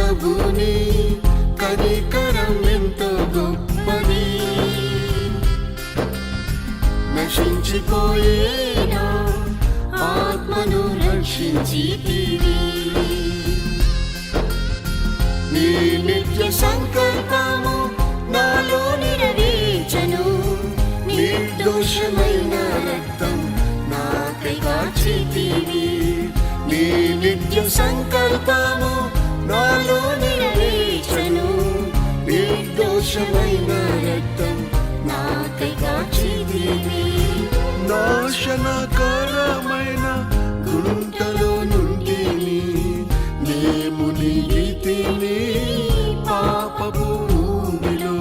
ప్రభుని కనికరం ఎంతో గొప్పది. నశించిపోయేనా ఆత్మను రక్షించితివి. నీ నిత్య సంకల్పము నాలో నెరవేర్చెను. నిర్దోషమైన రక్తం నాకై కార్చితివి. నీ నిత్య సంకల్పము నాలో నెరవేర్చెను. నిర్దోషమైన రక్తం నాకై కార్చితివి. నాశనకరమైన గుంటలో నుండి నే మునిగితిని పాపపు ఊబిలో.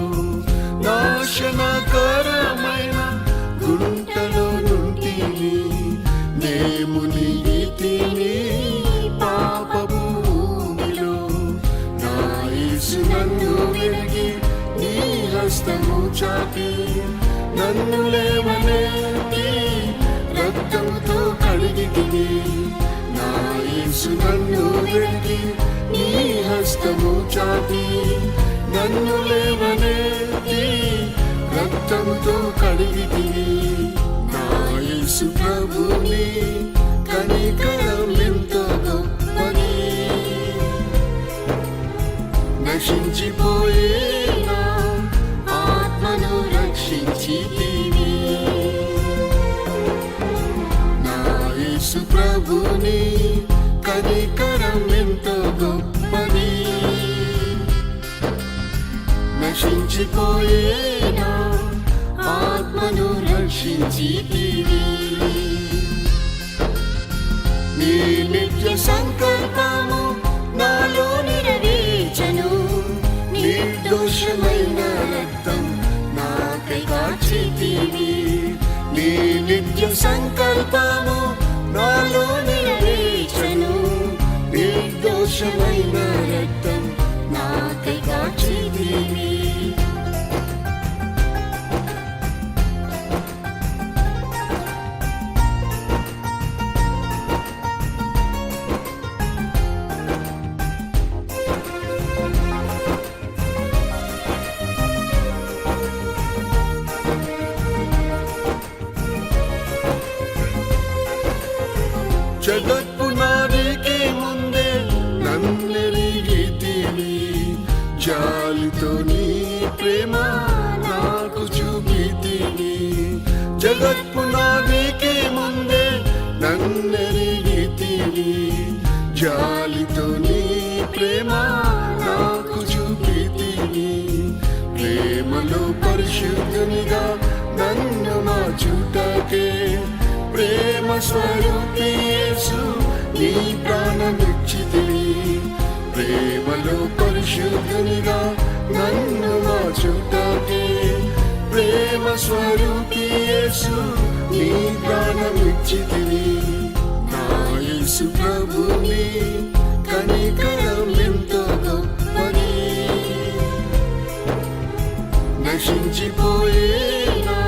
నాశనకరమైన గుంటలో నుండి నే మునిగితిని పాపపు ఊబిలో. నా యేసు నన్ను వెలిగి నీ హస్తము చాపి నన్ను లేవనెత్తి రక్తముతో కడిగితివి. నా యేసు నన్ను వెలిగి నీ హస్తము చాపి నన్ను లేవనెత్తి రక్తముతో కడిగితివి. నా యేసు ప్రభుని కనికరం ఎంతో గొప్పది. నశించిపోయేనా ఆత్మను రక్షించితివి. నా యేసు ప్రభుని కనికరం ఎంతో గొప్పది. నశించిపోయేనా ఆత్మను రక్షించితివి. నీ నిత్య సంకల్పము నాలో నెరవేర్చెను. నిర్దోషమైన రక్తం నాకై కార్చితివి. నీ నిత్య సంకల్పము నాలో నెరవేర్చెను. నిర్దోషమైన రక్తం నాకై కార్చితివి. జగత్పునాదికి ముందే నన్నెరిగితివి. జాలితో నీ ప్రేమ నాకు చూపితివి. జగత్పునాదికి ముందే నన్నెరిగితివి. జాలితో నీ ప్రేమ నాకు చూపితివి. ప్రేమలో పరిశుద్ధునిగా నన్ను మార్చుటకే ప్రేమ స్వరూపి యేసు నీ ప్రాణమిచ్చితివి. ప్రేమలో పరిశుద్ధునిగా నన్ను మార్చుటకే ప్రేమ స్వరూపి యేసు నీ ప్రాణమిచ్చితివి. నా యేసు ప్రభుని కనికరం ఎంతో గొప్పది. నశించిపోయేనా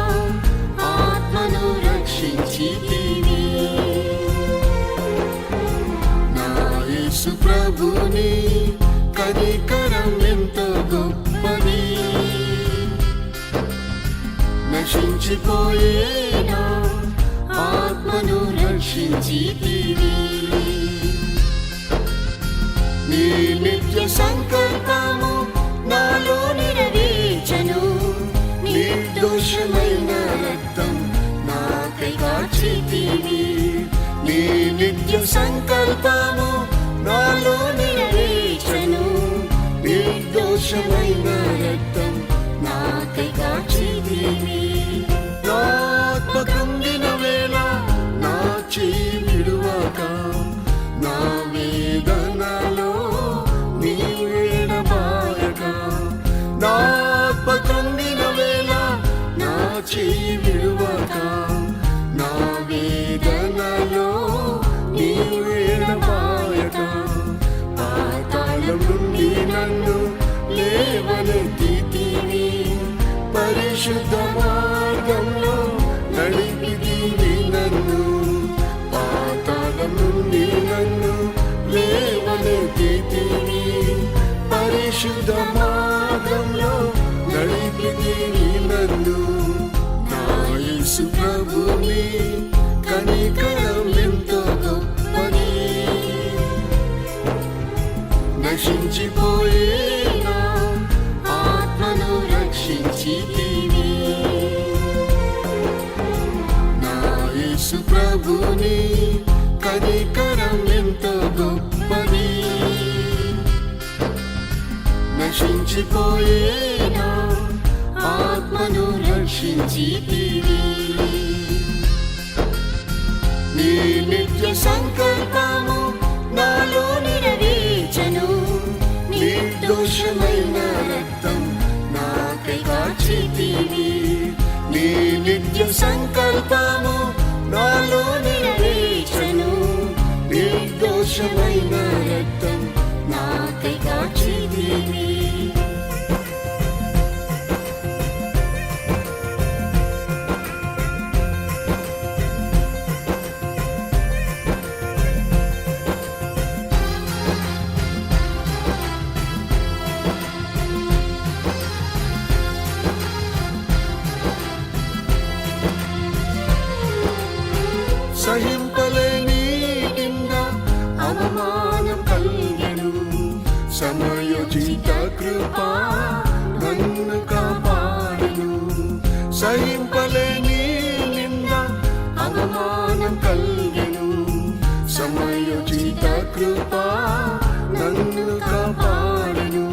ఆత్మను రక్షించితివి. నా యేసు ప్రభుని కనికరం ఎంతో గొప్పది. నశించిపోయేనా ఆత్మను రక్షించితివి. నీ నిత్య సంకల్పము నాలో నెరవేర్చెను. నిర్దోషమైన రక్తం నాకై కార్చితివి. నీ నిత్య సంకల్పము నాలో నెరవేర్చెను. నిర్దోషమైన రక్తం నాకై కార్చితివి. నా ఆత్మ కృంగిన వేళ నా చేయి విడువక నా వేదనలో నీవు ఎడబాయక. నా ఆత్మ కృంగిన వేళ నా చేయి విడువక నా వేదనలో నీవు ఎడబాయక. పాతాళం నుండి నన్ను లేవనెత్తితివి. పరిశుద్ధ మార్గంలో నడిపితివి నన్ను. పాతాళం నుండి నన్ను లేవనెత్తితివి. పరిశుద్ధ మార్గంలో నడిపితివి నన్ను. నా యేసు ప్రభుని కనికరం ఎంతో గొప్పది. నశించిపోయే నా ఆత్మను రక్షించితివి. నా యేసు ప్రభుని కనికరం ఎంతో గొప్పది. నశించిపోయే నా ఆత్మను రక్షించితివి. నీ నిత్య సంకల్పము నాలో నెరవేర్చెను. నిర్దోషమైన రక్తం నాకై కార్చితివి. నీ నిత్య సంకల్పము నాలో నెరవేర్చెను. నిర్దోషమైన రక్తం నాకై కార్చితివి. సహింపలేని నింద అవమానం కలిగెను. సమయోచిత కృప నన్ను కాపాడెను. సహింపలేని నింద అవమానం కలిగెను. సమయోచిత కృప నన్ను కాపాడెను.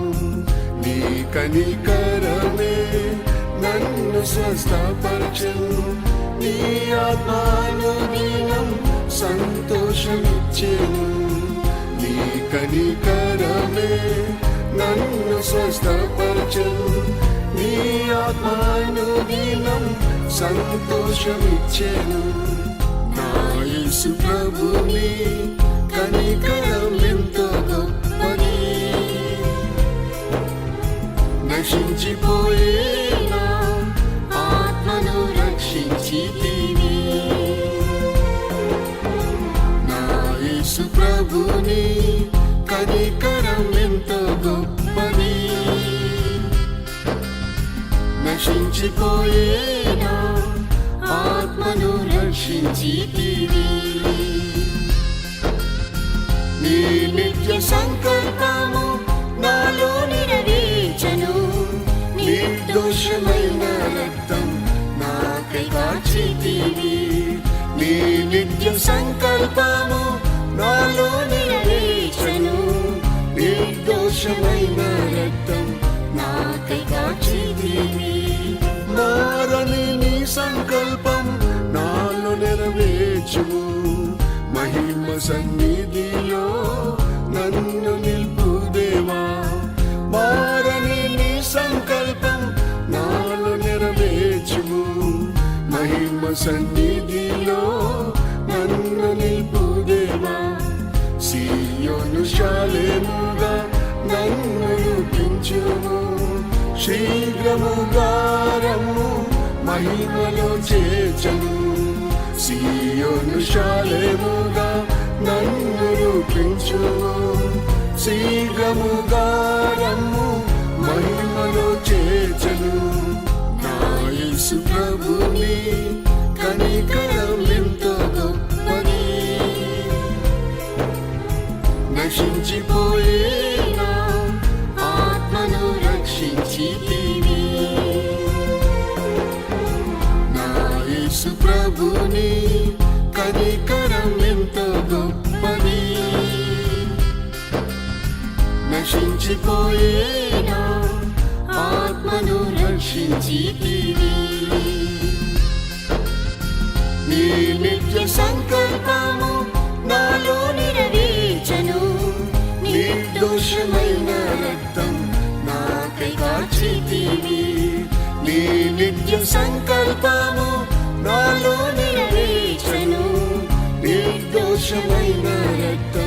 నీ కనికరమే నన్ను స్వస్థపరచెను. నీ ఆత్మానుదినం సంతోషమిచ్చెను. నీ కనికరమే నన్ను స్వస్థపరచెను. నీ ఆత్మానుదినం సంతోషమిచ్చెను. నా యేసు ప్రభుని కనికరం ఎంతో గొప్పది. నశించిపోయే నా ఆత్మను రక్షించితివి. నా యేసు ప్రభుని కనికరం ఎంతో గొప్పది. నశించిపోయే నా ఆత్మను రక్షించితివి. నీ నిత్య సంకల్పము నాలో నెరవేర్చెను. నిర్దోషమైన రక్తం నాకై కార్చితివి. నీ నిత్య సంకల్పము నాలో నెరవేర్చెను. నిర్దోషమైన రక్తం నాకై కార్చితివి. మారని నీ సంకల్పం నాలో నెరవేర్చుము. మహిమ సన్నిధిలో నన్ను నిల్పు దేవా. మారని నీ సంకల్పం నాలో నెరవేర్చుము. మహిమ సన్నిధిలో నన్ను నిల్పు దేవా. సీయోను శాలేముగా నన్ను రూపించుము. శీఘ్రముగా రమ్ము మహిమలో చేర్చుము. సీయోను శాలేముగా నన్ను రూపించుము. శీఘ్రముగా రమ్ము మహిమలో చేర్చును. నా యేసు ప్రభుని కనికరం ఎంతో గొప్పది. నశించిపోయే నా ఆత్మను రక్షించితివి. నా యేసు ప్రభుని కనికరం ఎంతో గొప్పది. నశించిపోయే నా ఆత్మను రక్షించితివి. నీ నిత్య సంకల్పము నాలో నెరవేర్చెను. నిర్దోషమైన రక్తం నాకై కార్చితివి. నీ నిత్య సంకల్పము నాలో నెరవేర్చెను. నిర్దోషమైన రక్తం